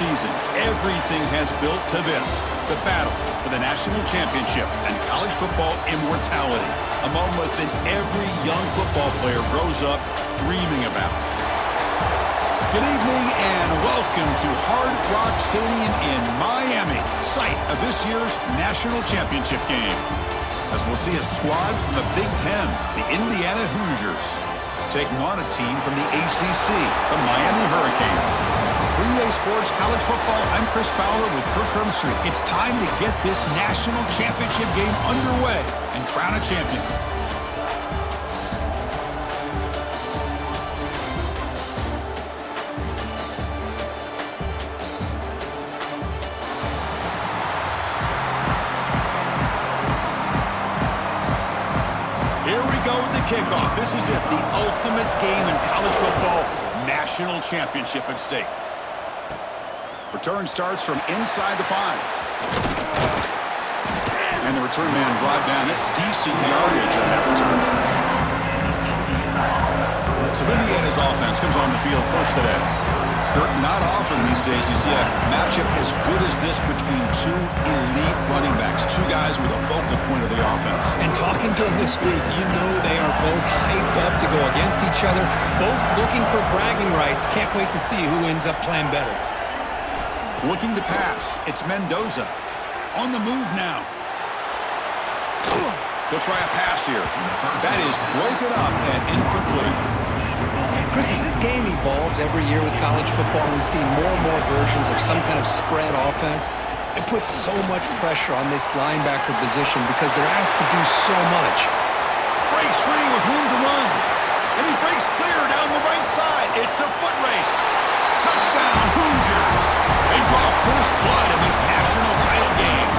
season, everything has built to this, the battle for the national championship and college football immortality, a moment that every young football player grows up dreaming about. Good evening and welcome to Hard Rock Stadium in Miami, site of this year's national championship game. As we'll see a squad from the Big Ten, the Indiana Hoosiers, taking on a team from the ACC, the Miami Hurricanes. 3A Sports College Football, I'm Chris Fowler with Kirk Herbstreit. It's time to get this national championship game underway and crown a champion. Kickoff. This is it, the ultimate game in college football, national championship at stake. Return starts from inside the 5. And the return man brought down. That's decent yardage on that return. So Indiana's offense comes on the field first today. Kirk, not often these days you see a matchup as good as this between two elite running backs, two guys with a focal point of the offense. And talking to them this week, you know they are both hyped up to go against each other, both looking for bragging rights. Can't wait to see who ends up playing better. Looking to pass, it's Mendoza. On the move now. They'll try a pass here. That is broken up and incomplete. Chris, as this game evolves every year with college football, we see more and more versions of some kind of spread offense. It puts so much pressure on this linebacker position because they're asked to do so much. Breaks free with room to run. And he breaks clear down the right side. It's a foot race. Touchdown, Hoosiers. They draw first blood in this national title game.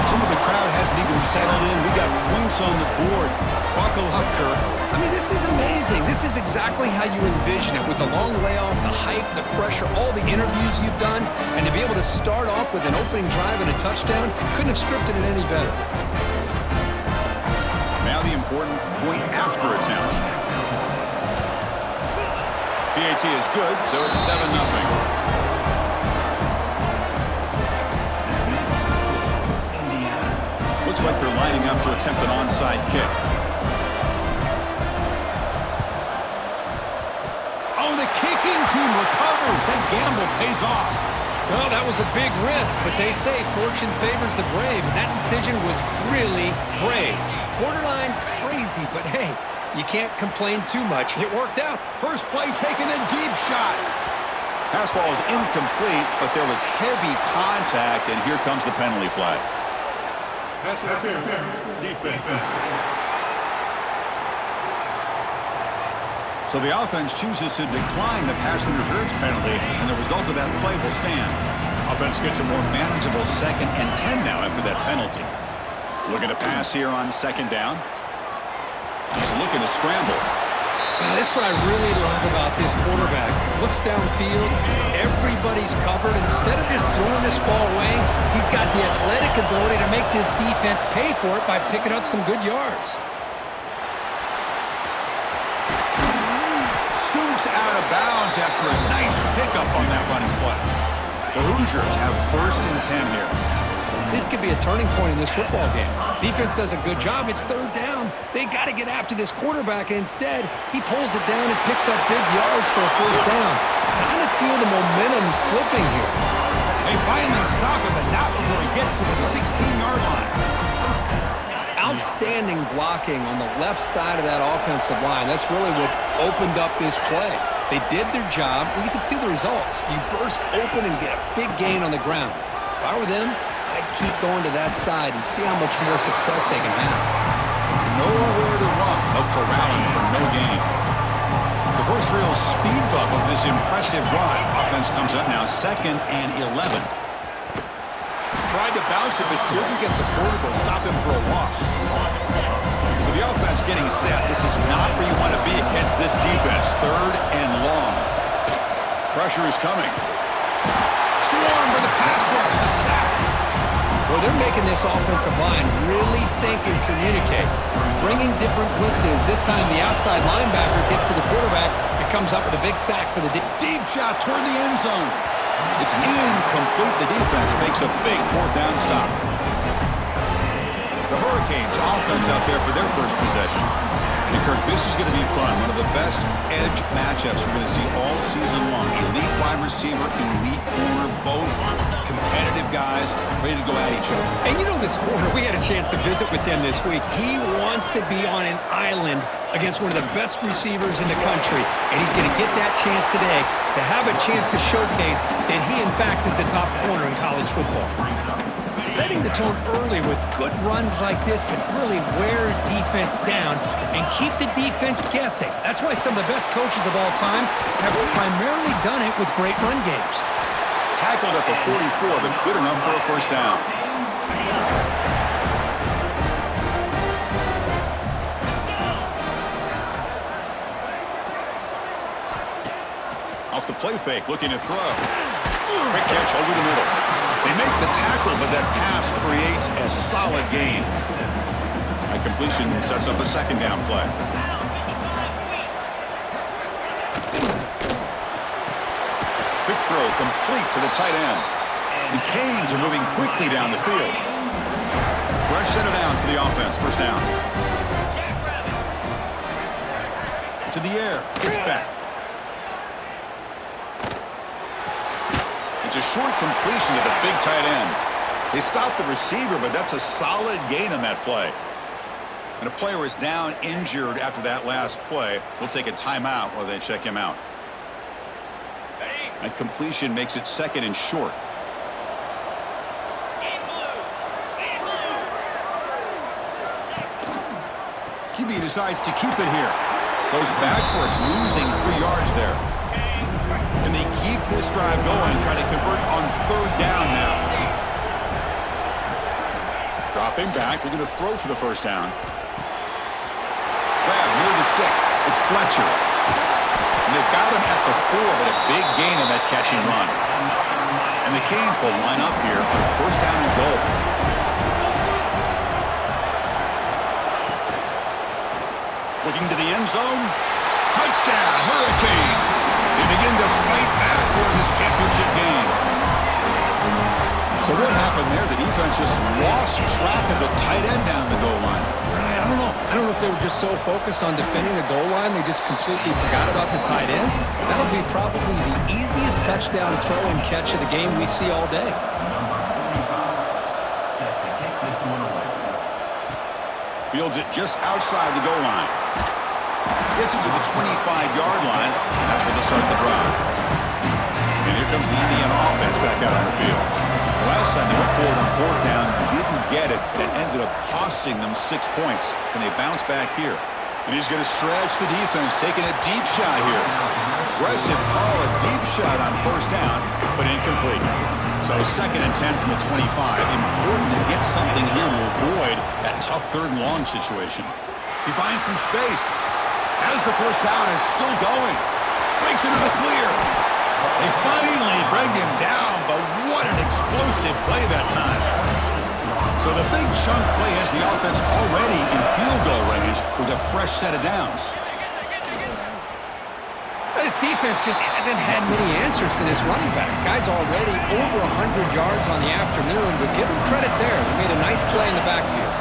Some of the crowd hasn't even settled in. We got points on the board. Buckle up, Kirk. I mean, this is amazing. This is exactly how you envision it, with the long layoff, the hype, the pressure, all the interviews you've done, and to be able to start off with an opening drive and a touchdown, couldn't have scripted it any better. Now the important point after attempt. PAT is good, so it's 7-0. Looks like they're lining up to attempt an onside kick. Oh, the kicking team recovers. That gamble pays off. Well, that was a big risk, but they say fortune favors the brave, and that decision was really brave. Borderline crazy, but hey, you can't complain too much. It worked out. First play taking a deep shot. Pass ball is incomplete, but there was heavy contact, and here comes the penalty flag. Pass interference, defense. So the offense chooses to decline the pass interference penalty, and the result of that play will stand. Offense gets a more manageable 2nd and 10 now after that penalty. Looking to pass here on 2nd down. He's looking to scramble. That's what I really love about this quarterback. Looks downfield, everybody's covered. Instead of just throwing this ball away, he's got the athletic ability to make this defense pay for it by picking up some good yards. Scoots out of bounds after a nice pickup on that running play. The Hoosiers have 1st and 10 here. This could be a turning point in this football game. Defense does a good job. It's 3rd down. They got to get after this quarterback, and instead, he pulls it down and picks up big yards for a 1st down. Kind of feel the momentum flipping here. They finally stop him, but not before he gets to the 16-yard line. Outstanding blocking on the left side of that offensive line. That's really what opened up this play. They did their job, and you can see the results. You burst open and get a big gain on the ground. If I were them, I'd keep going to that side and see how much more success they can have. Nowhere to run. They'll corral him for no gain. The first real speed bump of this impressive drive. Offense comes up now 2nd and 11. Tried to bounce it, but couldn't get the cortical. Stop him for a loss. So the offense getting set. This is not where you want to be against this defense. 3rd and long. Pressure is coming. Swarm for the pass rush. A sack. Well, they're making this offensive line really think and communicate. Bringing different blitzes. This time the outside linebacker gets to the quarterback and comes up with a big sack for the deep shot toward the end zone. It's incomplete. The defense makes a big fourth down stop. The Hurricanes offense out there for their first possession. And Kirk, this is going to be fun. One of the best edge matchups we're going to see all season long. Elite wide receiver, elite corner, both competitive guys ready to go at each other. And you know this corner, we had a chance to visit with him this week. He wants to be on an island against one of the best receivers in the country. And he's going to get that chance today to have a chance to showcase that he, in fact, is the top corner in college football. Setting the tone early with good runs like this can really wear a defense down and keep the defense guessing. That's why some of the best coaches of all time have primarily done it with great run games. Tackled at the 44, but good enough for a first down. Off the play fake, looking to throw. Quick catch over the middle. They make the tackle, but that pass creates a solid gain. A completion sets up a second down play. Quick throw complete to the tight end. The Canes are moving quickly down the field. Fresh set of downs for the offense. First down. To the air. It's back. It's a short completion to the big tight end. They stopped the receiver, but that's a solid gain on that play. And a player is down injured after that last play. We'll take a timeout while they check him out. That completion makes it second and short. QB decides to keep it here. Goes backwards, losing 3 yards there. And they keep this drive going, trying to convert on third down now. Dropping back, they're going to throw for the first down. Grab near the sticks. It's Fletcher. And they've got him at the 4, but a big gain on that catch and run. And the Canes will line up here on first down and goal. Looking to the end zone. Touchdown, Hurricanes. They begin to fight back here in this championship game. So what happened there? The defense just lost track of the tight end down the goal line. Right, I don't know. I don't know if they were just so focused on defending the goal line they just completely forgot about the tight end. That'll be probably the easiest touchdown throw and catch of the game we see all day. Fields it just outside the goal line. Gets it to the 25-yard line, and that's where they'll start the drive. And here comes the Indiana offense back out on the field. The last time they went forward on fourth down, didn't get it, and ended up costing them 6 points. And they bounce back here. And he's going to stretch the defense, taking a deep shot here. Aggressive call, a deep shot on first down, but incomplete. So second and 10 from the 25. Important to get something here to avoid that tough third and long situation. He finds some space. As the first down is still going. Breaks into the clear. They finally bring him down, but what an explosive play that time. So the big chunk play has the offense already in field goal range with a fresh set of downs. This defense just hasn't had many answers to this running back. Guy's already over 100 yards on the afternoon, but give him credit there. He made a nice play in the backfield.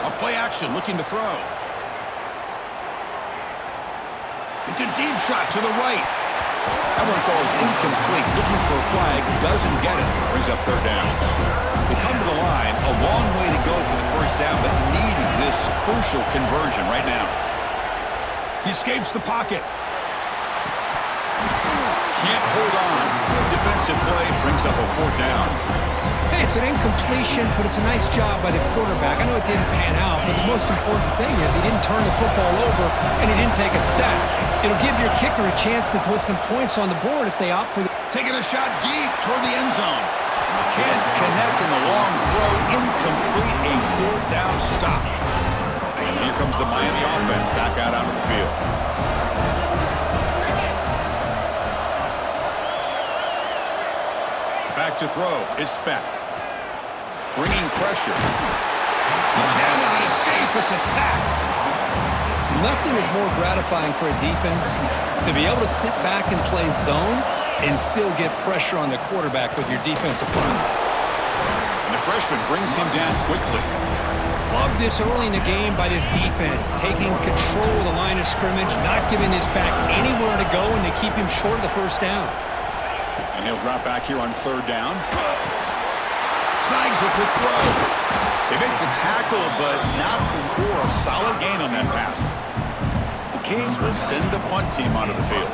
A play action, looking to throw. It's a deep shot to the right. That one falls incomplete. Looking for a flag, doesn't get it. Brings up third down. They come to the line, a long way to go for the first down, but needing this crucial conversion right now. He escapes the pocket. Can't hold on. Good defensive play, brings up a fourth down. Hey, it's an incompletion, but it's a nice job by the quarterback. I know it didn't pan out, but the most important thing is he didn't turn the football over and he didn't take a sack. It'll give your kicker a chance to put some points on the board if they opt for the... Taking a shot deep toward the end zone. Can't connect in the long throw. Incomplete, a fourth down stop. And here comes the Miami offense back out onto the field. Back to throw. It's Speck. Bringing pressure. He cannot escape. It's a sack. Nothing is more gratifying for a defense to be able to sit back and play zone and still get pressure on the quarterback with your defensive front. And the freshman brings him down quickly. Love this early in the game by this defense, taking control of the line of scrimmage, not giving this back anywhere to go, and they keep him short of the first down. And he'll drop back here on third down. Snags a quick throw. They make the tackle, but not before a solid gain on that pass. The Canes will send the punt team onto the field.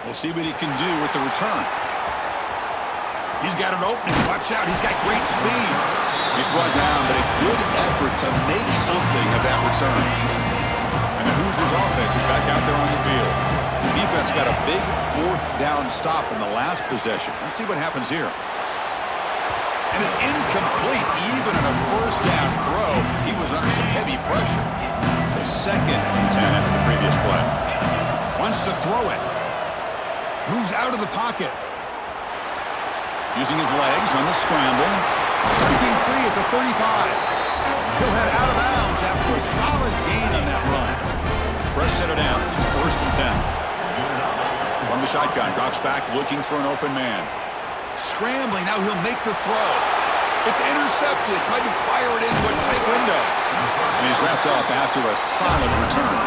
We'll see what he can do with the return. He's got an opening. Watch out. He's got great speed. He's brought down, but a good effort to make something of that return. And the Hoosiers offense is back out there on the field. The defense got a big fourth down stop in the last possession. Let's see what happens here. And it's incomplete. Even on a first down throw, he was under some heavy pressure. So 2nd and 10 after the previous play. Wants to throw it. Moves out of the pocket. Using his legs on the scramble. Breaking free at the 35. He'll head out of bounds after a solid gain on that run. Fresh set of downs. It's 1st and 10. From the shotgun. Drops back looking for an open man. Scrambling. Now he'll make the throw. It's intercepted. Tried to fire it into a tight window. And he's wrapped up after a solid return.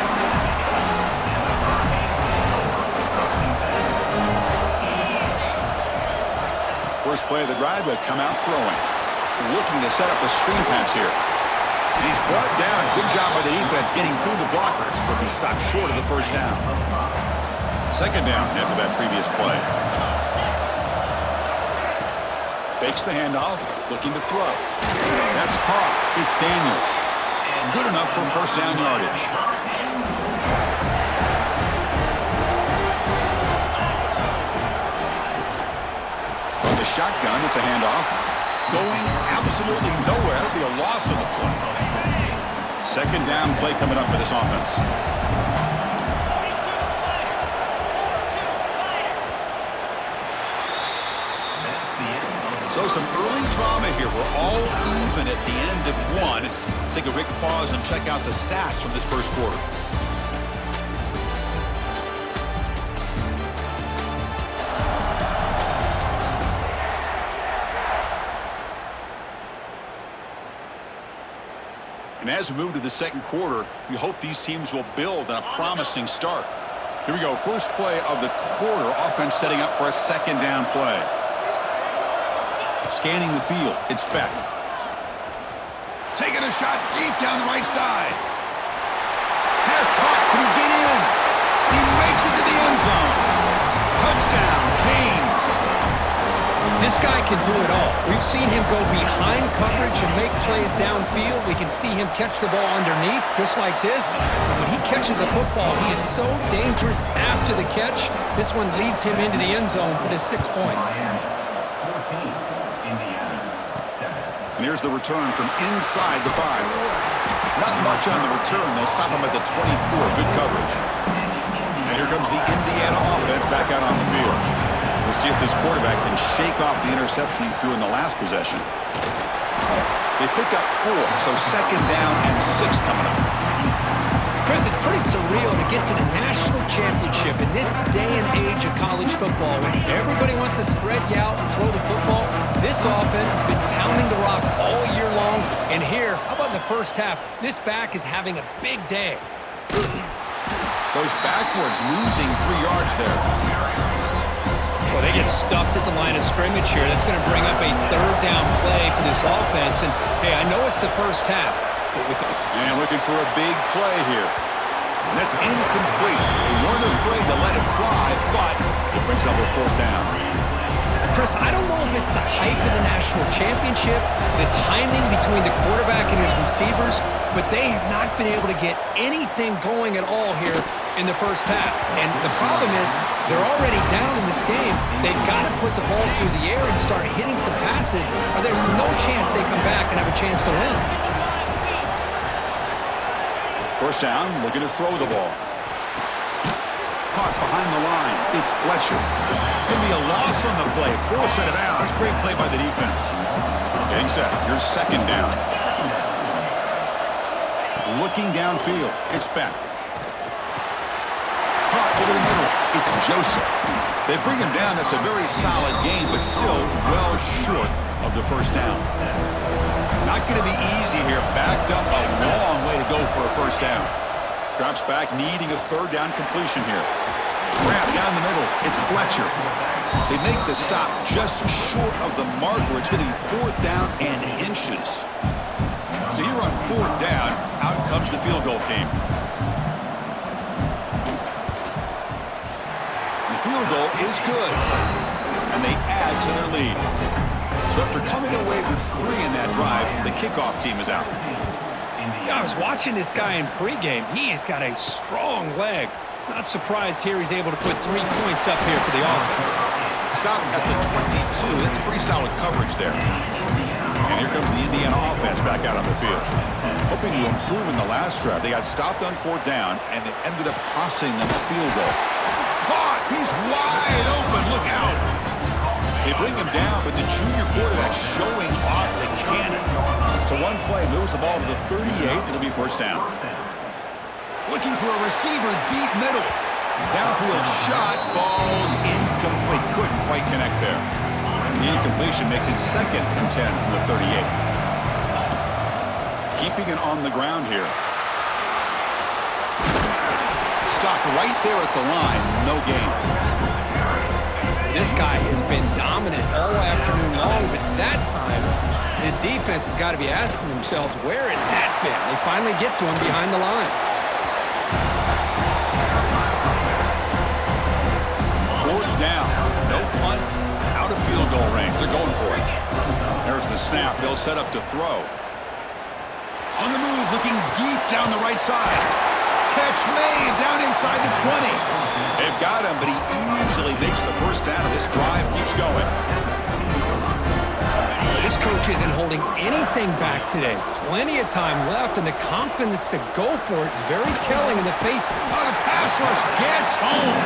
First play of the drive, they'll come out throwing. Looking to set up a screen pass here. And he's brought down. Good job by the defense getting through the blockers, but he stopped short of the first down. 2nd down after that previous play. Fakes the handoff, looking to throw. That's caught. It's Daniels. Good enough for first down yardage. The shotgun, it's a handoff. Going absolutely nowhere. It'll be a loss on the play. 2nd down play coming up for this offense. So some early drama here. We're all even at the end of one. Let's take a quick pause and check out the stats from this first quarter. And as we move to the second quarter, we hope these teams will build on a promising start. Here we go. First play of the quarter. Offense setting up for a 2nd down play. Scanning the field. It's Beck. Taking a shot deep down the right side. Pass caught. Can he get in? He makes it to the end zone. Touchdown, Canes. This guy can do it all. We've seen him go behind coverage and make plays downfield. We can see him catch the ball underneath, just like this. And when he catches a football, he is so dangerous after the catch. This one leads him into the end zone for the 6 points. And here's the return from inside the 5. Not much on the return. They'll stop him at the 24. Good coverage. And here comes the Indiana offense back out on the field. We'll see if this quarterback can shake off the interception he threw in the last possession. They picked up 4, so 2nd down and 6 coming up. Chris, it's pretty surreal to get to the national championship in this day and age of college football when everybody wants to spread you out and throw the football. This offense has been pounding the rock all year long, and here, how about the first half? This back is having a big day. Goes backwards, losing 3 yards there. Well, they get stuffed at the line of scrimmage here. That's going to bring up a 3rd down play for this offense. And, hey, I know it's the first half. But with and looking for a big play here. And that's incomplete. They weren't afraid to let it fly, but it brings up a 4th down. Chris, I don't know if it's the hype of the national championship, the timing between the quarterback and his receivers, but they have not been able to get anything going at all here in the first half. And the problem is they're already down in this game. They've got to put the ball through the air and start hitting some passes, or there's no chance they come back and have a chance to win. First down, looking to throw the ball. Caught behind the line. It's Fletcher. Going to be a loss on the play. 4 set of downs. Great play by the defense. Getting set. Here's 2nd down. looking downfield. It's Beck. Caught over the middle. It's Joseph. They bring him down. That's a very solid game, but still well short of the first down. Not going to be easy here. Backed up a long way to go for a first down. Drops back, needing a third down completion here. Wrap down the middle. It's Fletcher. They make the stop just short of the marker. It's going to be fourth down and inches. So here on fourth down, out comes the field goal team. The field goal is good, and they add to their lead. So after coming away with 3 in that drive, the kickoff team is out. I was watching this guy in pregame. He has got a strong leg. Not surprised here he's able to put 3 points up here for the offense. Stop at the 22. That's pretty solid coverage there. And here comes the Indiana offense back out on the field. Hoping to improve in the last drive. They got stopped on fourth down, and it ended up costing them a field goal. Caught! He's wide open. Look out! They bring him down, but the junior quarterback showing off the cannon. So one play moves the ball to the 38. It'll be first down. Looking for a receiver deep middle. Downfield shot falls incomplete. Couldn't quite connect there. The incompletion makes it 2nd and 10 from the 38. Keeping it on the ground here. Stopped right there at the line. No gain. This guy has been dominant all afternoon long, but that time, the defense has got to be asking themselves, where has that been? They finally get to him behind the line. Fourth down. No punt. Out of field goal range. They're going for it. There's the snap. They'll set up to throw. On the move, looking deep down the right side. Catch made down inside the 20. They've got him, but he easily makes the first down, and this drive keeps going. This coach isn't holding anything back today. Plenty of time left, and the confidence to go for it is very telling in the faith. Oh, the pass rush gets home.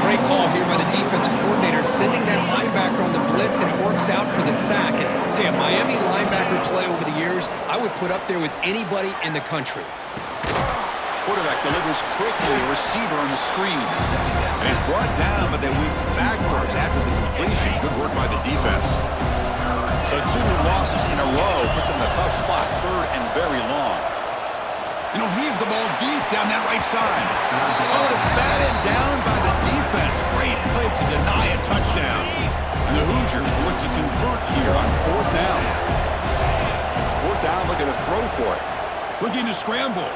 Great call here by the defensive coordinator, sending that linebacker on the blitz, and it works out for the sack. And damn, Miami linebacker play over the years, I would put up there with anybody in the country. Quarterback delivers quickly, a receiver on the screen. And he's brought down, but they went backwards after the completion. Good work by the defense. So 2 losses in a row puts them in a tough spot, 3rd and very long. And he'll heave the ball deep down that right side. Oh, it's batted down by the defense. Great play to deny a touchdown. And the Hoosiers look to convert here on fourth down. Fourth down, looking to throw for it. Looking to scramble.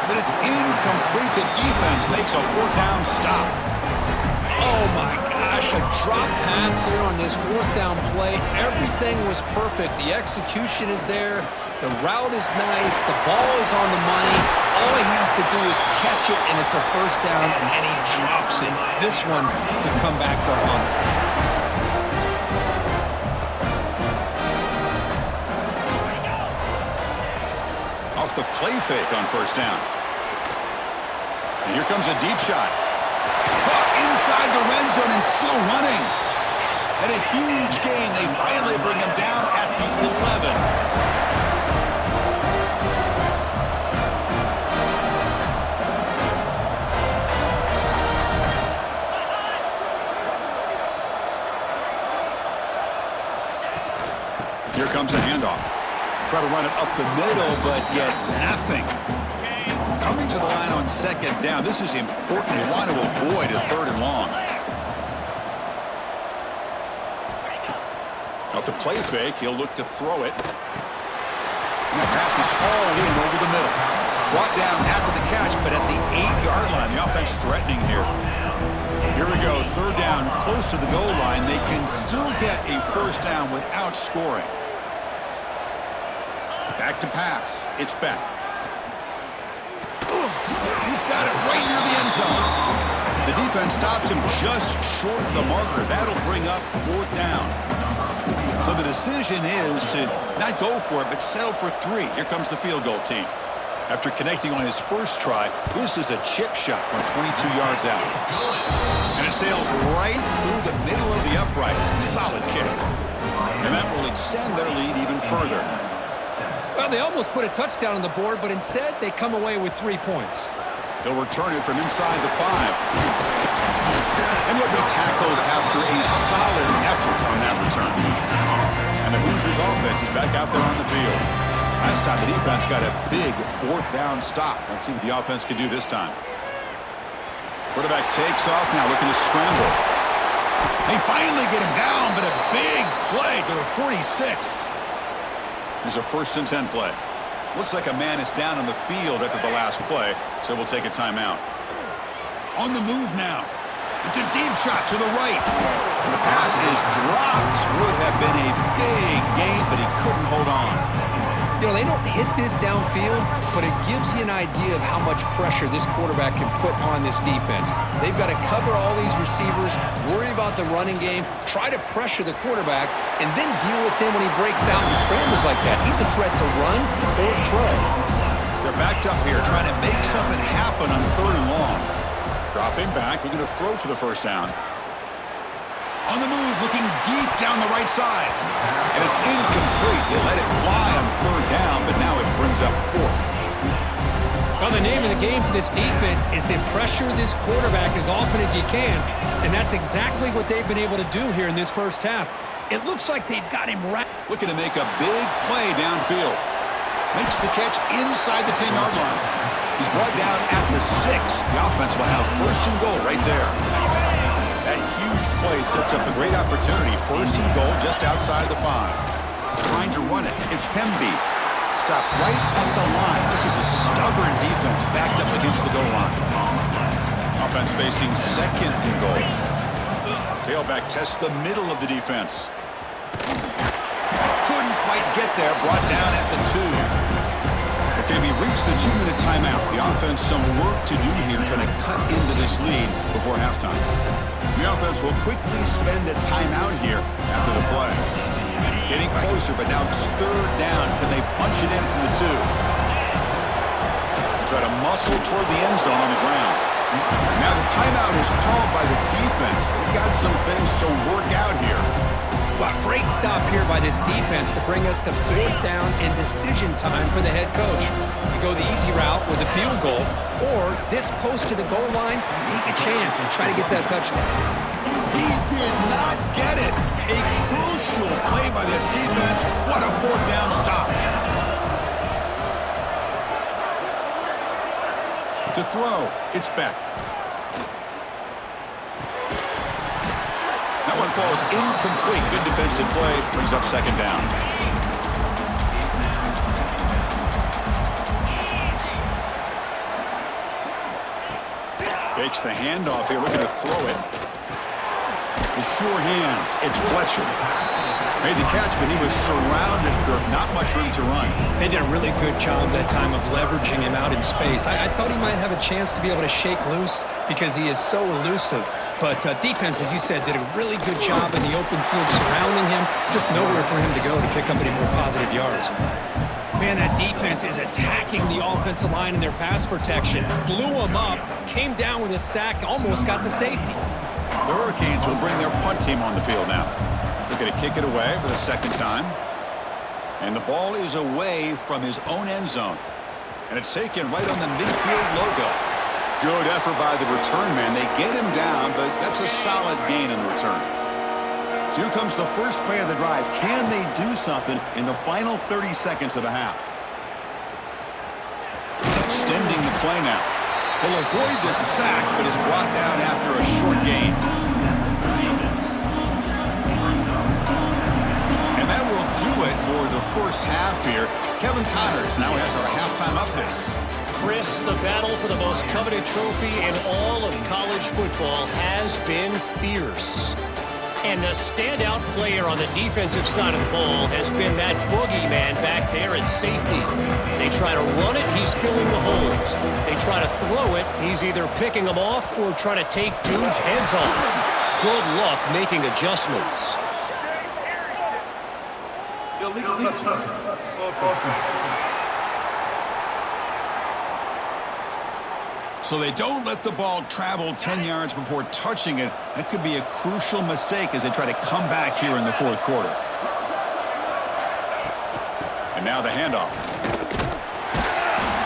But it's incomplete. The defense makes a fourth down stop. Oh, my gosh, a drop pass here on this fourth down play. Everything was perfect. The execution is there. The route is nice. The ball is on the money. All he has to do is catch it, and it's a first down, and he drops it. This one could come back to haunt him. Off the play fake on first down. And here comes a deep shot. Inside the red zone and still running. And a huge gain. They finally bring him down at the 11. Here comes a handoff. Try to run it up the middle, but get nothing. Coming to the line on second down. This is important. They want to avoid a 3rd and long. Off the play fake, he'll look to throw it. And the pass is hauled in over the middle. Brought down after the catch, but at the 8-yard line. The offense threatening here. Here we go. 3rd down, close to the goal line. They can still get a first down without scoring. Back to pass. It's back. He's got it right near the end zone. The defense stops him just short of the marker. That'll bring up fourth down. So the decision is to not go for it, but settle for 3. Here comes the field goal team. After connecting on his first try, this is a chip shot from 22 yards out. And it sails right through the middle of the uprights. Solid kick. And that will extend their lead even further. Well, they almost put a touchdown on the board, but instead they come away with 3 points. He'll return it from inside the 5. And he'll be tackled after a solid effort on that return. And the Hoosiers offense is back out there on the field. Last time the defense got a big 4th down stop. Let's see what the offense can do this time. Quarterback takes off now, looking to scramble. They finally get him down, but a big play to the 46. Here's a 1st and 10 play. Looks like a man is down on the field after the last play, so we'll take a timeout. On the move now. It's a deep shot to the right. And the pass is dropped. Would have been a big gain, but he couldn't hold on. You know, they don't hit this downfield, but it gives you an idea of how much pressure this quarterback can put on this defense. They've got to cover all these receivers, worry about the running game, try to pressure the quarterback, and then deal with him when he breaks out and scrambles like that. He's a threat to run or throw. They're backed up here, trying to make something happen on 3rd and long. Dropping back, looking to throw for the 1st down. On the move, looking deep down the right side. And it's incomplete. They let it fly on 3rd down, but now it brings up 4th. Well, the name of the game for this defense is to pressure this quarterback as often as you can, and that's exactly what they've been able to do here in this 1st half. It looks like they've got him right. Looking to make a big play downfield. Makes the catch inside the 10-yard line. He's brought down at the 6. The offense will have 1st and goal right there. That huge play sets up a great opportunity. 1st and goal just outside the 5. Trying to run it. It's Pemby. Stopped right at the line. This is a stubborn defense backed up against the goal line. Offense facing 2nd and goal. Tailback tests the middle of the defense. Couldn't quite get there. Brought down at the 2. Okay, we reached the 2-minute timeout. The offense some work to do here, trying to cut into this lead before halftime. The offense will quickly spend a timeout here after the play. Getting closer, but now it's 3rd down. Can they punch it in from the 2? Try to muscle toward the end zone on the ground. Now the timeout is called by the defense. They've got some things to work out here. Well, great stop here by this defense to bring us to 4th down and decision time for the head coach. You go the easy route with a field goal, or this close to the goal line, you take a chance and try to get that touchdown. He did not get it. A crucial play by this defense. What a 4th down stop. To throw, it's Beck. That one falls incomplete. Good defensive play. Brings up 2nd down. Fakes the handoff here, looking to throw it. The sure hands. It's Fletcher. Made the catch, but he was surrounded, Kirk. Not much room to run. They did a really good job that time of leveraging him out in space. I thought he might have a chance to be able to shake loose because he is so elusive. But defense, as you said, did a really good job in the open field surrounding him. Just nowhere for him to go to pick up any more positive yards. Man, that defense is attacking the offensive line in their pass protection. Blew him up, came down with a sack, almost got the safety. The Hurricanes will bring their punt team on the field now. They're going to kick it away for the 2nd time. And the ball is away from his own end zone. And it's taken right on the midfield logo. Good effort by the return man. They get him down, but that's a solid gain on the return. So here comes the first play of the drive. Can they do something in the final 30 seconds of the half? Extending the play now. He'll avoid the sack, but is brought down after a short gain. And that will do it for the 1st half here. Kevin Connors now has our halftime update. Chris, the battle for the most coveted trophy in all of college football has been fierce. And the standout player on the defensive side of the ball has been that boogeyman back there at safety. They try to run it, he's filling the holes. They try to throw it, he's either picking them off or trying to take dudes' heads off. Good luck making adjustments. Illegal touchdown. Offense. So they don't let the ball travel 10 yards before touching it. That could be a crucial mistake as they try to come back here in the 4th quarter. And now the handoff.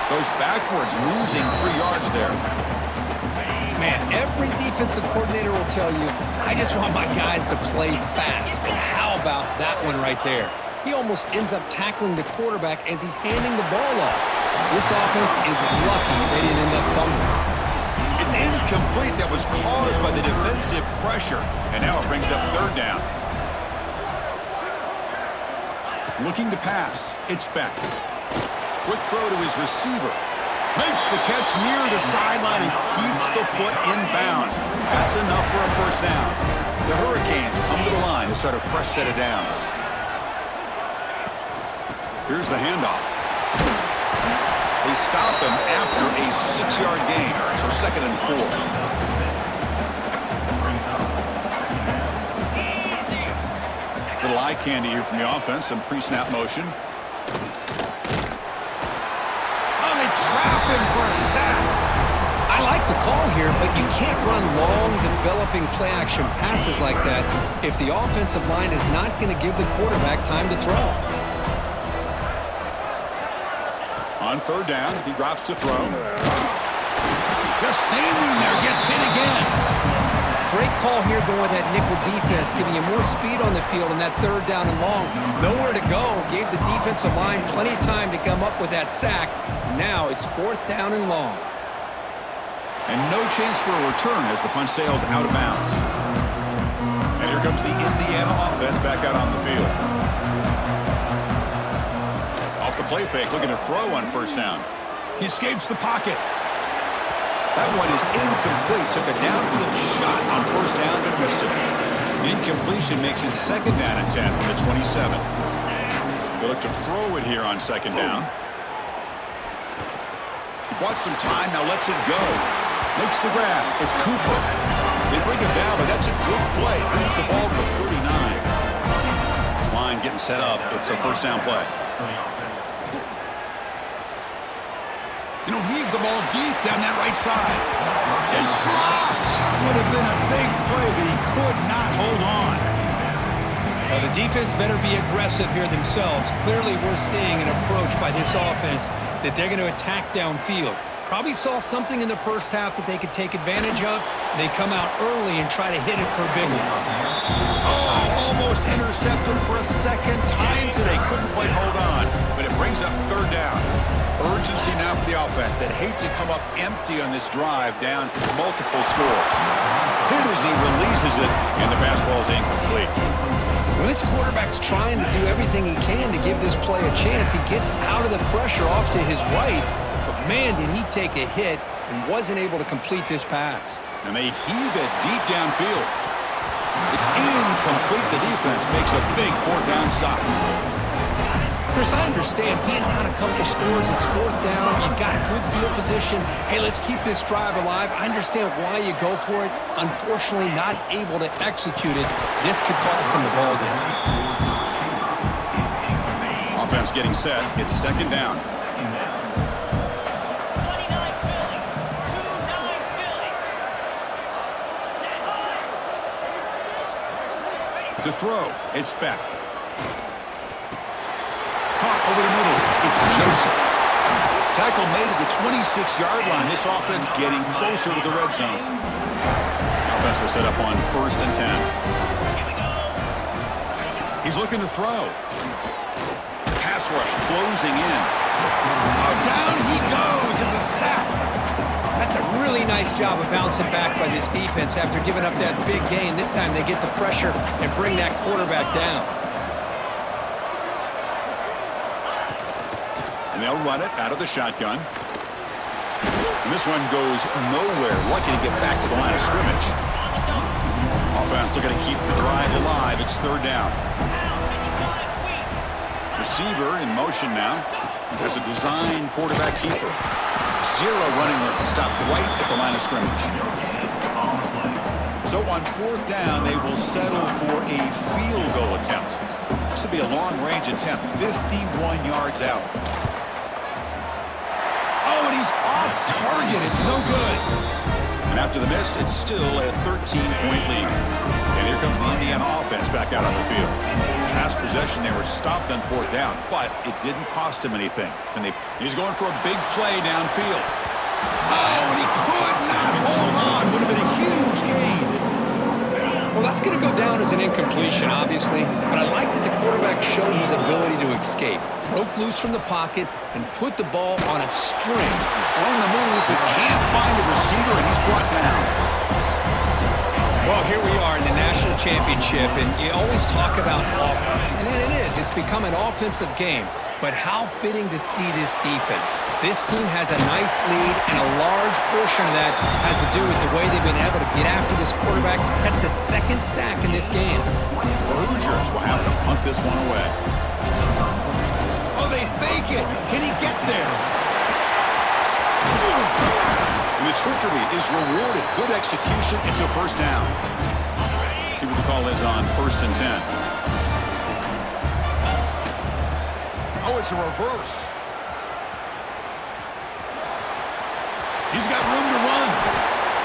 Goes backwards, losing 3 yards there. Man, every defensive coordinator will tell you, I just want my guys to play fast. And how about that one right there? He almost ends up tackling the quarterback as he's handing the ball off. This offense is lucky they didn't end up fumbling. It's incomplete. That was caused by the defensive pressure. And now it brings up 3rd down. Looking to pass. It's back. Quick throw to his receiver. Makes the catch near the sideline and keeps the foot in bounds. That's enough for a 1st down. The Hurricanes come to the line to start a fresh set of downs. Here's the handoff. They stop him after a 6-yard gain, so 2nd and 4. Little eye candy here from the offense, some pre-snap motion. Oh, they trap him for a sack. I like the call here, but you can't run long, developing play-action passes like that if the offensive line is not going to give the quarterback time to throw. On 3rd down, he drops to throw. Just standing there, gets hit again. Great call here going with that nickel defense, giving you more speed on the field in that 3rd down and long. Nowhere to go. Gave the defensive line plenty of time to come up with that sack. Now it's 4th down and long. And no chance for a return as the punt sails out of bounds. And here comes the Indiana offense back out on the field. Off the play fake, looking to throw on 1st down. He escapes the pocket. That one is incomplete. Took a downfield shot on 1st down, but missed it. Incompletion makes it 2nd down and 10 from the 27. They look to throw it here on 2nd down. He bought some time, now lets it go. Makes the grab. It's Cooper. They bring him down, but that's a good play. Moves the ball to the 39. This line getting set up. It's a 1st down play. Heave the ball deep down that right side. It's dropped. Would have been a big play, but he could not hold on. Well, the defense better be aggressive here themselves. Clearly, we're seeing an approach by this offense that they're going to attack downfield. Probably saw something in the 1st half that they could take advantage of. They come out early and try to hit it for a big one. Oh, almost intercepted for a 2nd time today. Couldn't quite hold on, but it brings up 3rd down. Urgency now for the offense that hate to come up empty on this drive down multiple scores. Hit as he releases it, and the pass ball is incomplete. When this quarterback's trying to do everything he can to give this play a chance, he gets out of the pressure off to his right, but man, did he take a hit and wasn't able to complete this pass. And they heave it deep downfield. It's incomplete. The defense makes a big 4th down stop. Chris, I understand being down a couple scores, it's 4th down, you've got good field position. Hey, let's keep this drive alive. I understand why you go for it. Unfortunately, not able to execute it. This could cost him the ball game. Offense getting set. It's 2nd down. To throw, it's back. Caught over the middle. It's Joseph. Tackle made at the 26-yard line. This offense getting closer to the red zone. Offense will set up on 1st and 10. He's looking to throw. Pass rush closing in. Oh, down he goes. It's a sack. That's a really nice job of bouncing back by this defense after giving up that big gain. This time they get the pressure and bring that quarterback down. And they'll run it out of the shotgun. And this one goes nowhere. Lucky to get back to the line of scrimmage. Offense looking to keep the drive alive. It's 3rd down. Receiver in motion now. Has a design quarterback keeper. 0 running room. Stopped right at the line of scrimmage. So on 4th down, they will settle for a field goal attempt. This will be a long-range attempt. 51 yards out. Oh, and he's off target. It's no good. And after the miss, it's still a 13-point lead. And here comes the Indiana offense back out on the field. Last possession, they were stopped on 4th down, but it didn't cost him anything. And he's going for a big play downfield. Oh, and he could not hold on. Would have been a huge gain. Well, that's going to go down as an incompletion, obviously, but I like that the quarterback showed his ability to escape, broke loose from the pocket, and put the ball on a string. On the move, but can't find a receiver, and he's brought down. Well, here we are in the national championship, and you always talk about offense, and it is. It's become an offensive game. But how fitting to see this defense. This team has a nice lead, and a large portion of that has to do with the way they've been able to get after this quarterback. That's the 2nd sack in this game. The Hoosiers will have to punt this one away. Oh, they fake it. Can he get there? And the trickery is rewarded. Good execution. It's a 1st down. See what the call is on 1st and 10. Oh, it's a reverse. He's got room to run.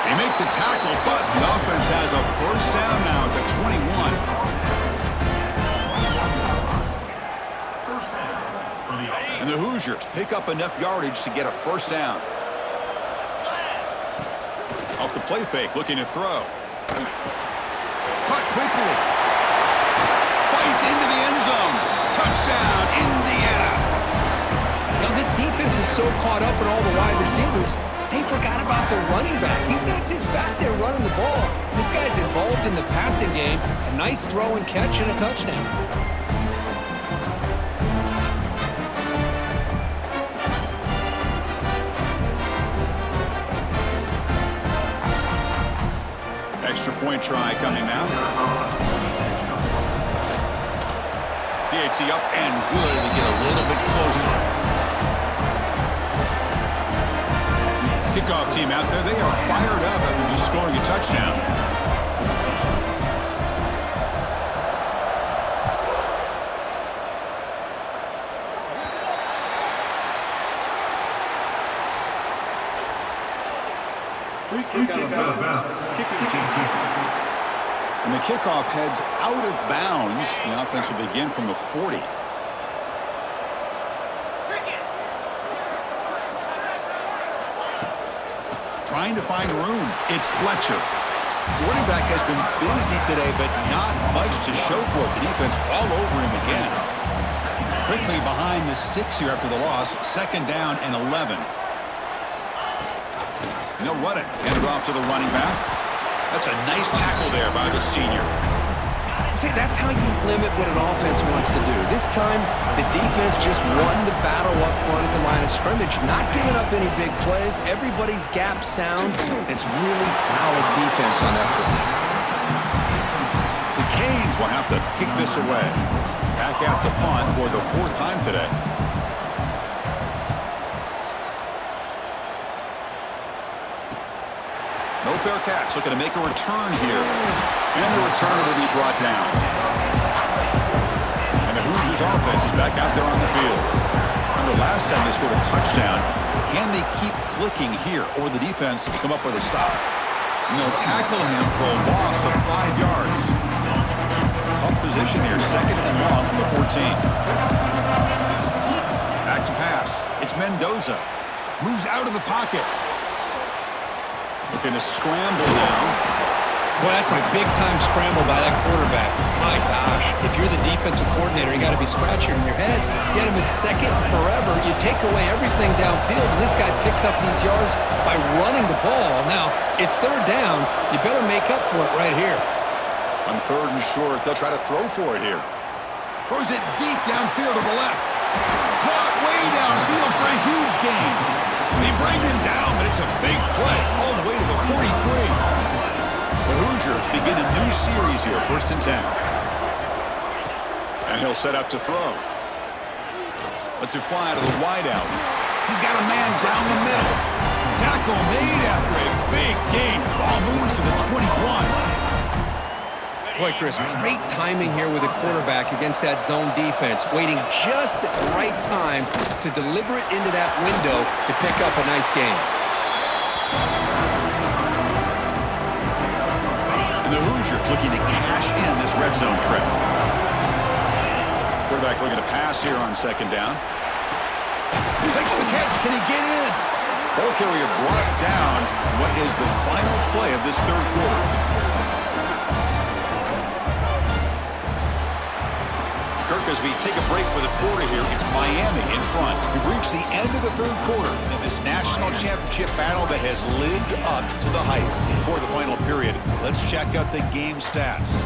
They make the tackle, but the offense has a 1st down now at the 21. And the Hoosiers pick up enough yardage to get a 1st down. Off the play fake, looking to throw. Cut quickly. Fights into the end zone. Touchdown, Indiana. Now, this defense is so caught up in all the wide receivers, they forgot about the running back. He's not just back there running the ball. This guy's involved in the passing game. A nice throw and catch and a touchdown. Extra point try coming now. DHC up and good to get a little bit closer. Kickoff team out there, they are fired up after just scoring a touchdown. Free kick out of bounds. Kicking team. And the kickoff heads out of bounds. The offense will begin from the 40. Trying to find room. It's Fletcher. The running back has been busy today, but not much to show for it. The defense all over him again. Quickly behind the sticks here after the loss. 2nd down and 11. And they'll run it. Hand it off to the running back. That's a nice tackle there by the senior. See, that's how you limit what an offense wants to do. This time, the defense just won the battle up front at the line of scrimmage, not giving up any big plays. Everybody's gap sound. It's really solid defense on that play. The Canes will have to kick this away. Back out to punt for the 4th time today. No fair catch. Looking to make a return here. And the return will be brought down. And the Hoosiers offense is back out there on the field. Remember last time they scored a touchdown. Can they keep clicking here, or the defense come up with a stop? And they'll tackle him for a loss of 5 yards. Tough position here. 2nd and long from the 14. Back to pass. It's Mendoza. Moves out of the pocket. Looking to scramble now. Well, that's a big-time scramble by that quarterback. My gosh, if you're the defensive coordinator, you got to be scratching your head. You had him in 2nd forever. You take away everything downfield, and this guy picks up these yards by running the ball. Now, it's 3rd down. You better make up for it right here. On 3rd and short, they'll try to throw for it here. Throws it deep downfield to the left. Caught way downfield for a huge gain. They bring him down, but it's a big play all the way to the 43. The Hoosiers begin a new series here, 1st and 10. And he'll set up to throw. Lets it fly to the wideout. He's got a man down the middle. Tackle made after a big gain. Ball moves to the 21. Boy, Chris, great timing here with the quarterback against that zone defense, waiting just at the right time to deliver it into that window to pick up a nice gain. And the Hoosiers looking to cash in this red zone trip. Quarterback looking to pass here on second down. Makes the catch. Can he get in? Ball carrier brought down. What is the final play of this third quarter? Kirk, as we take a break for the quarter here, it's Miami in front. We've reached the end of the third quarter in this national championship battle that has lived up to the hype. Before the final period, let's check out the game stats.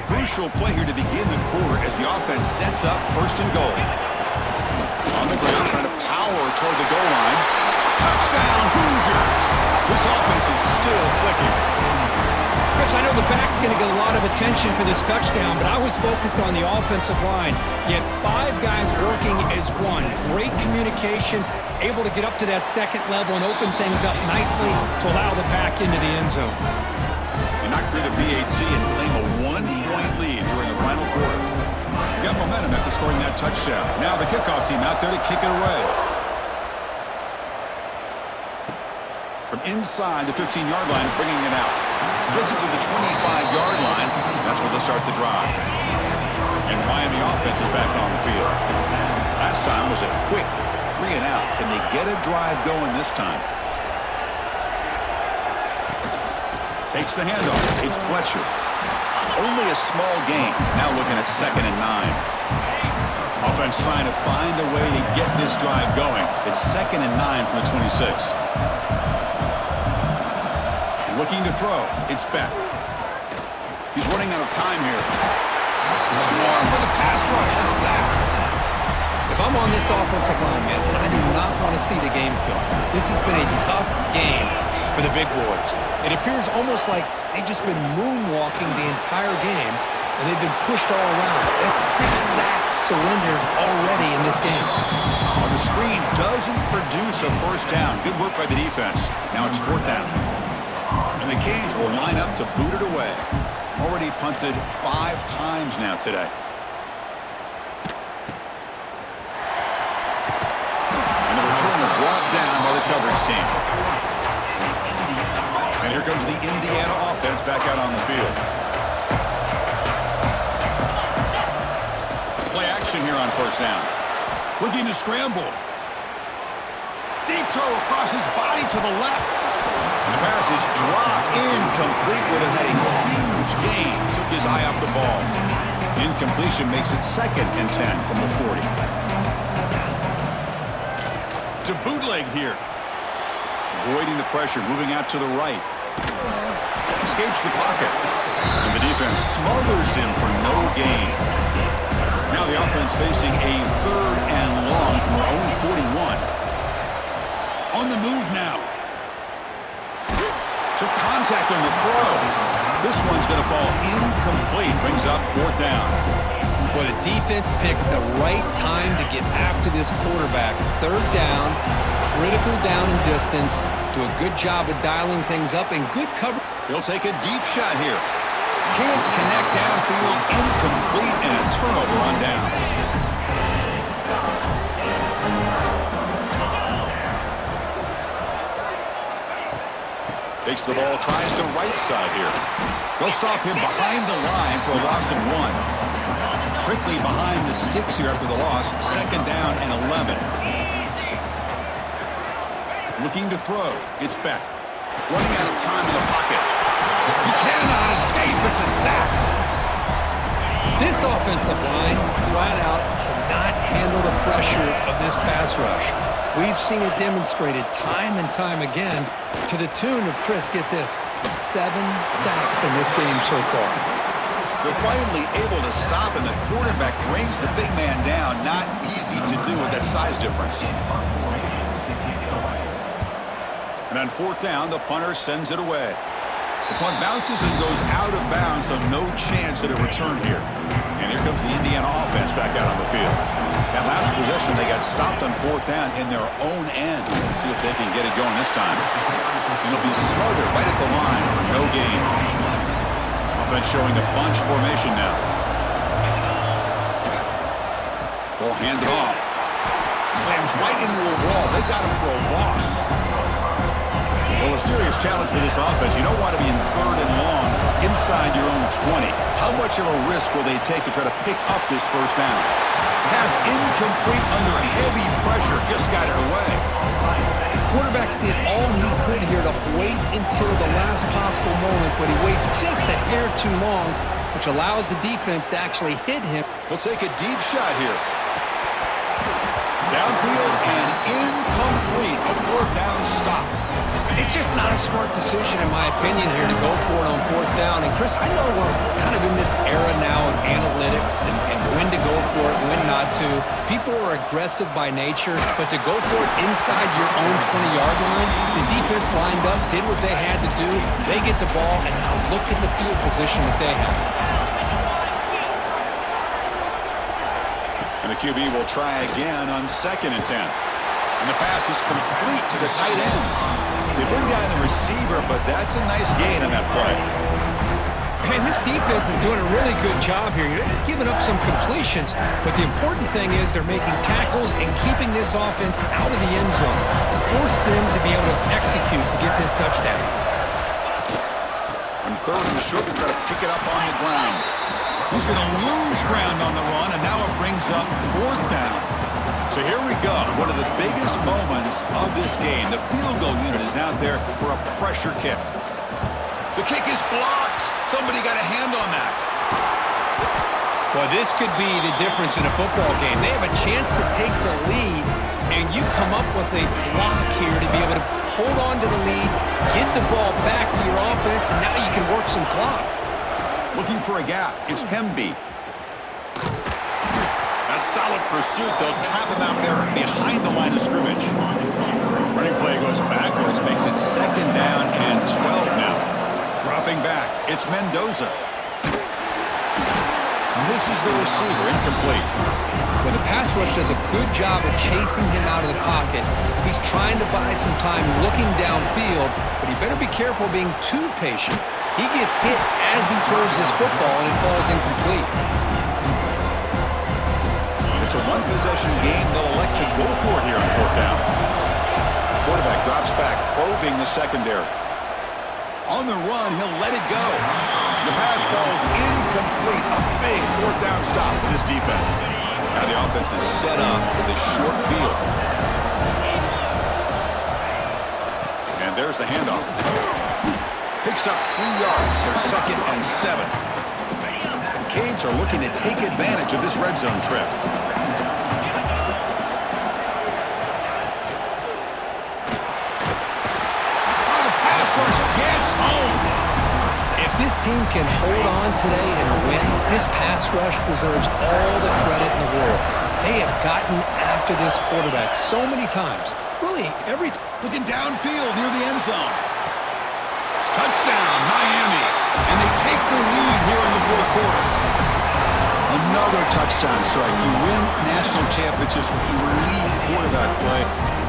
Crucial play here to begin the quarter as the offense sets up first and goal. On the ground, trying to power toward the goal line. Touchdown, Hoosiers! This offense is still clicking. Chris, I know the back's going to get a lot of attention for this touchdown, but I was focused on the offensive line. You had 5 guys working as one. Great communication, able to get up to that second level and open things up nicely to allow the back into the end zone. They knock through the BAT and claim a 1-point lead here in the final quarter. Got momentum after scoring that touchdown. Now the kickoff team out there to kick it away. From inside the 15-yard line, bringing it out. Gets it to the 25-yard line. That's where they'll start the drive. And the Miami offense is back on the field. Last time was a quick 3 and out. Can they get a drive going this time? Takes the handoff. It's Fletcher. Only a small gain. Now looking at 2nd and 9. Offense trying to find a way to get this drive going. It's 2nd and 9 from the 26. Looking to throw. It's Beck. He's running out of time here. Swarm with a pass rush. A sack. If I'm on this offensive line, man, I do not want to see the game film. This has been a tough game for the big boys. It appears almost like they've just been moonwalking the entire game, and they've been pushed all around. That's 6 sacks surrendered already in this game. Well, the screen doesn't produce a first down. Good work by the defense. Now it's 4th down. And the Canes will line up to boot it away. Already punted 5 times now today. And the returner brought down by the coverage team. And here comes the Indiana offense back out on the field. Play action here on first down. Looking to scramble. Deep throw across his body to the left. And the pass is dropped incomplete. Would have had a huge gain. Took his eye off the ball. Incompletion makes it 2nd and 10 from the 40. To bootleg here. Avoiding the pressure, moving out to the right. Escapes the pocket. And the defense smothers him for no gain. Now the offense facing a 3rd and long from their own 41. On the move now. Took contact on the throw. This one's going to fall incomplete. Brings up 4th down. Well, the defense picks the right time to get after this quarterback. 3rd down, critical down and distance. Do a good job of dialing things up and good cover. He'll take a deep shot here. Can't connect downfield. Incomplete and a turnover on downs. Takes the ball, tries the right side here. They'll stop him behind the line for a loss of 1. Quickly behind the sticks here after the loss. 2nd down and 11. Looking to throw. It's Beck. Running out of time in the pocket. He cannot escape. It's a sack. This offensive line, flat out, cannot handle the pressure of this pass rush. We've seen it demonstrated time and time again to the tune of, Chris, get this, 7 sacks in this game so far. They're finally able to stop, and the quarterback brings the big man down. Not easy to do with that size difference. And on 4th down, the punter sends it away. The punt bounces and goes out of bounds, so no chance at a return here. And here comes the Indiana offense back out on the field. That last possession, they got stopped on 4th down in their own end. Let's see if they can get it going this time. And it'll be smothered right at the line for no gain. Offense showing a bunch formation now. Ball handed off. Slams right into a wall. They got him for a loss. Well, a serious challenge for this offense. You don't want to be in 3rd and long inside your own 20. How much of a risk will they take to try to pick up this first down? Pass incomplete under heavy pressure. Just got it away. The quarterback did all he could here to wait until the last possible moment, but he waits just a hair too long, which allows the defense to actually hit him. He'll take a deep shot here. Downfield and incomplete. A 4th down stop. It's just not a smart decision, in my opinion, here to go for it on 4th down. And, Chris, I know we're kind of in this era now of analytics and when to go for it, when not to. People are aggressive by nature, but to go for it inside your own 20-yard line, the defense lined up, did what they had to do. They get the ball, and now look at the field position that they have. And the QB will try again on 2nd and 10. And the pass is complete to the tight end. They bring down the receiver, but that's a nice gain on that play. And this defense is doing a really good job here. You're giving up some completions, but the important thing is they're making tackles and keeping this offense out of the end zone. Force them to be able to execute to get this touchdown. On 3rd and short, they try to pick it up on the ground. He's going to lose ground on the run, and now it brings up 4th down. So here we go, one of the biggest moments of this game. The field goal unit is out there for a pressure kick. The kick is blocked. Somebody got a hand on that. Well, this could be the difference in a football game. They have a chance to take the lead, and you come up with a block here to be able to hold on to the lead, get the ball back to your offense, and now you can work some clock. Looking for a gap. It's Hemby. That solid pursuit. They'll trap him out there behind the line of scrimmage. Running play goes backwards, makes it 2nd down and 12 now. Dropping back. It's Mendoza. Misses the receiver. Incomplete. Well, the pass rush does a good job of chasing him out of the pocket. He's trying to buy some time looking downfield, but he better be careful being too patient. He gets hit as he throws this football, and it falls incomplete. It's a one-possession game. They'll elect to go for it here on 4th down. Quarterback drops back, probing the secondary. On the run, he'll let it go. The pass falls incomplete. A big 4th down stop for this defense. Now the offense is set up with a short field. And there's the handoff. Picks up 3 yards, so 2nd and 7. The Canes are looking to take advantage of this red zone trip. Oh, the pass rush gets home. If this team can hold on today and win, this pass rush deserves all the credit in the world. They have gotten after this quarterback so many times. Really, every time. Looking downfield near the end zone. Touchdown, Miami. And they take the lead here in the 4th quarter. Another touchdown strike. You win national championships with elite quarterback play.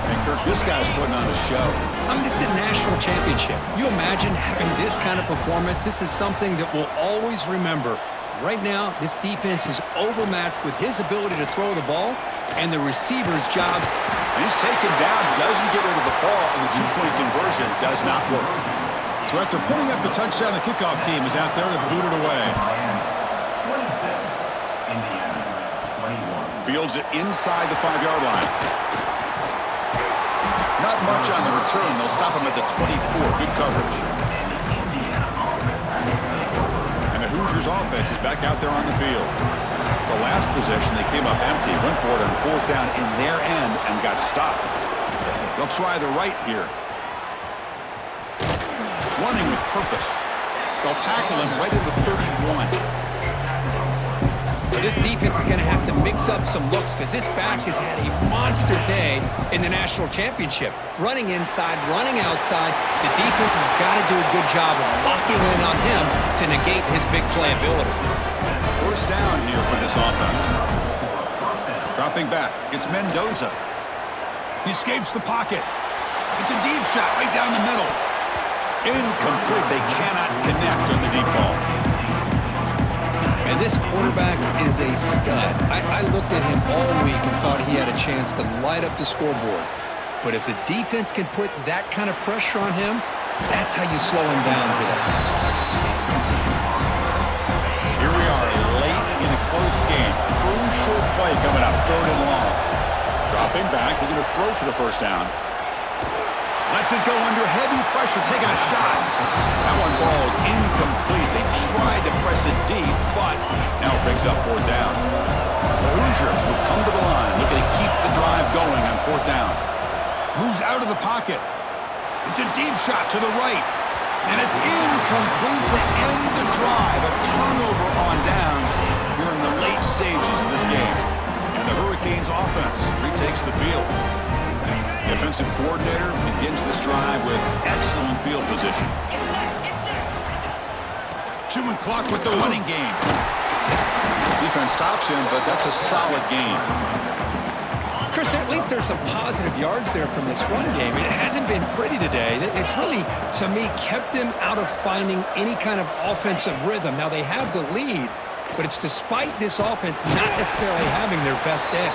And, Kirk, this guy's putting on a show. I mean, this is a national championship. You imagine having this kind of performance? This is something that we'll always remember. Right now, this defense is overmatched with his ability to throw the ball and the receiver's job. And he's taken down, doesn't get rid of the ball, and the 2-point conversion does not work. So after putting up the touchdown, the kickoff team is out there to boot it away. Fields it inside the 5-yard line. Not much on the return. They'll stop him at the 24. Good coverage. And the Hoosiers offense is back out there on the field. The last possession, they came up empty, went for it on 4th down in their end and got stopped. They'll try the right here. Running with purpose. They'll tackle him right at the 31. But this defense is going to have to mix up some looks because this back has had a monster day in the national championship. Running inside, running outside. The defense has got to do a good job of locking in on him to negate his big play ability. First down here for this offense. Dropping back. It's Mendoza. He escapes the pocket. It's a deep shot right down the middle. Incomplete. They cannot connect on the deep ball. And this quarterback is a stud. I looked at him all week and thought he had a chance to light up the scoreboard. But if the defense can put that kind of pressure on him, that's how you slow him down today. Here we are, late in a close game. Crucial play coming up, 3rd and long. Dropping back, looking to throw for the first down. Lets it go under heavy pressure, taking a shot. That one falls incomplete. They tried to press it deep, but now it brings up 4th down. The Hoosiers will come to the line, looking to keep the drive going on 4th down. Moves out of the pocket. It's a deep shot to the right. And it's incomplete to end the drive. A turnover on downs here in the late stages of this game. And the Hurricanes offense retakes the field. The offensive coordinator begins this drive with excellent field position. Chewing clock with the running game. Defense stops him, but that's a solid game. Chris, at least there's some positive yards there from this run game. It hasn't been pretty today. It's really, to me, kept them out of finding any kind of offensive rhythm. Now, they have the lead, but it's despite this offense not necessarily having their best day.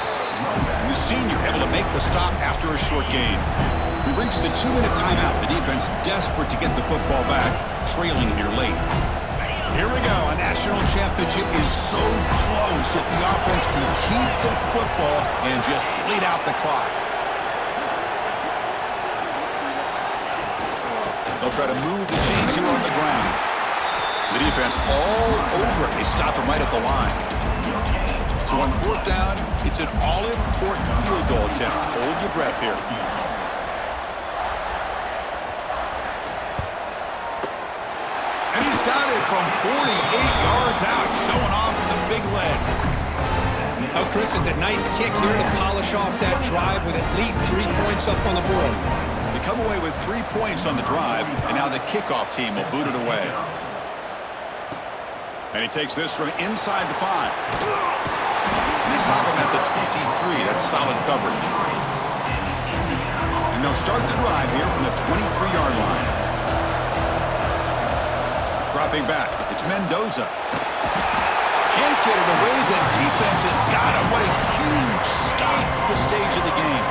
The senior able to make the stop after a short gain. We've reached the 2-minute timeout. The defense desperate to get the football back, trailing here late. Here we go. A national championship is so close if the offense can keep the football and just bleed out the clock. They'll try to move the chains here on the ground. The defense all over it. They stop him right at the line. So on 4th down, it's an all-important field goal attempt. Hold your breath here. And he's got it from 48 yards out, showing off the big leg. Oh, Chris, it's a nice kick here to polish off that drive with at least 3 points up on the board. They come away with 3 points on the drive, and now the kickoff team will boot it away. And he takes this from inside the 5. And they stop him at the 23. That's solid coverage. And they'll start the drive here from the 23-yard line. Dropping back, it's Mendoza. Can't get it away. The defense has got him. What a huge stop at this stage of the game.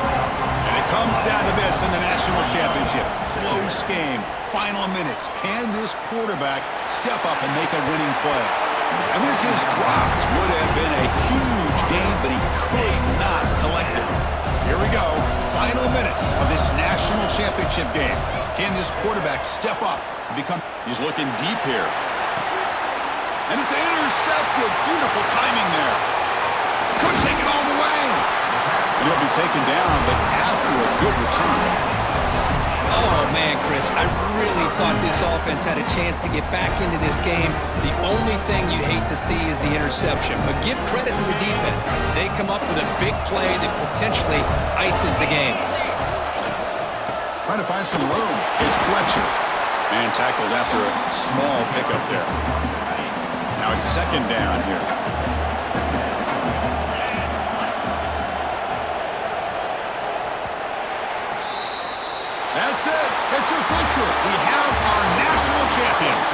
And it comes down to this in the national championship. Close game, final minutes. Can this quarterback step up and make a winning play? And this is dropped. Would have been a huge game, but he could not collect it. Here we go. Final minutes of this national championship game. Can this quarterback step up and become... He's looking deep here. And it's intercepted. Beautiful timing there. Could take it all the way. And he'll be taken down, but after a good return. Oh, man, Chris, I really thought this offense had a chance to get back into this game. The only thing you'd hate to see is the interception. But give credit to the defense. They come up with a big play that potentially ices the game. Trying to find some room. It's Fletcher. And tackled after a small pickup there. Now it's 2nd down here. That's it. It's official. We have our national champions.